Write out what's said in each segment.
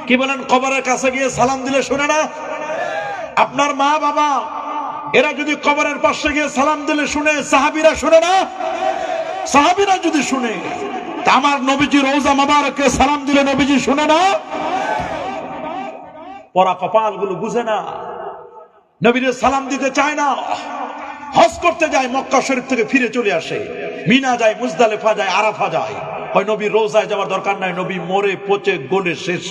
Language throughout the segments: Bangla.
কি বলেন? কবরের কাছে গিয়ে সালাম দিলে শুনে না? আপনার মা বাবা এরা যদি কবরের পাশে গিয়ে সালাম দিলে শুনে, সাহাবীরা শুনে না? সাহাবীরা যদি শুনে, তা আমার নবীজি রওজা মোবারকে সালাম দিলে নবীজি শুনে না? পরা কপাল গুলো বুঝে না, নবীরে সালাম দিতে চায় না। হজ করতে যায়, মক্কা শরীফ থেকে ফিরে চলে আসে, মিনা যায়, মুজদালিফা যায়, আরাফা যায়। ওই নবী রোজায় যাওয়ার দরকার নাই, নবী মরে পচে গলে শেষ।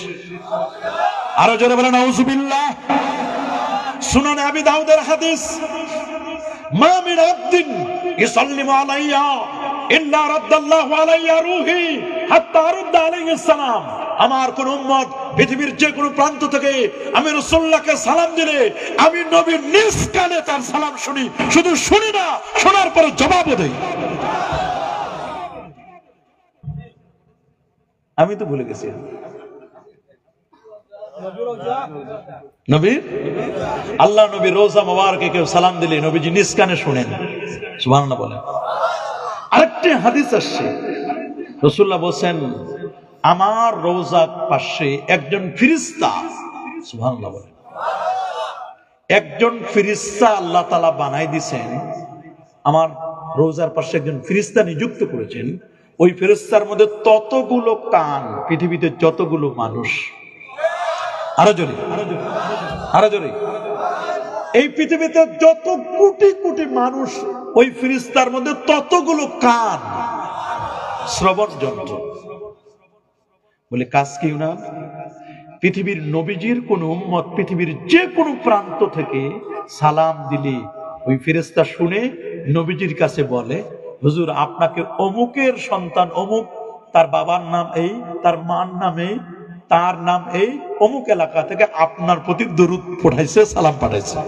আরো জোরে বলেন আউযুবিল্লাহ। সুনানে আবি দাউদের হাদিস, মা মিন আবদিন ইসাল্লিমু আলাইয়া ইল্লা রাদ্দাল্লাহু আলাইয়া রূহি হাত্তা আরুদ্দা আলাইহিস সালাম। আমার কোন উম্মত পৃথিবীর যে কোনো প্রান্ত থেকে আমি রাসূলুল্লাহকে সালাম দিলে আমি নবীর নিজ কানে তার সালাম শুনি, শুধু শুনি না, শোনার পরে জবাবও দেই। আমি তো ভুলে গেছি নবীর, আল্লাহ নবী রোজা মোবারকে কেউ সালাম দিলে নবীজি নিজ কানে শুনেন। সুবহানাল্লাহ বলেন। আরেকটি হাদিস আসছে, রাসূলুল্লাহ বলেন আমার রোজার পাশে একজন ফেরেশতা, সুবহানাল্লাহ বলেন, একজন ফেরেশতা আল্লাহ তাআলা বানাই দিয়েছেন। আমার রোজার পাশে একজন ফেরেশতা নিযুক্ত করেছেন। ওই ফেরেশতার মধ্যে ততগুলো কান পৃথিবীতে যতগুলো মানুষ। আরো জোরে, আরো জোরে। এই পৃথিবীতে যত কোটি কোটি মানুষ, ওই ফেরেশতার মধ্যে ততগুলো কান, শ্রবণ যন্ত্র। বলে কাজ কি না? পৃথিবীর নবীজির কোন উম্মত পৃথিবীর যে কোনো প্রান্ত থেকে সালাম দিলে ওই ফেরেশতা শুনে নবীজির কাছে বলে, হুজুর আপনাকে অমুকের সন্তান অমুক, তার বাবার নাম এই, তার মার নাম এই, তার নাম এই, অমুক এলাকা থেকে আপনার প্রতি দরুদ পাঠাইছে, সালাম পাঠাইছে।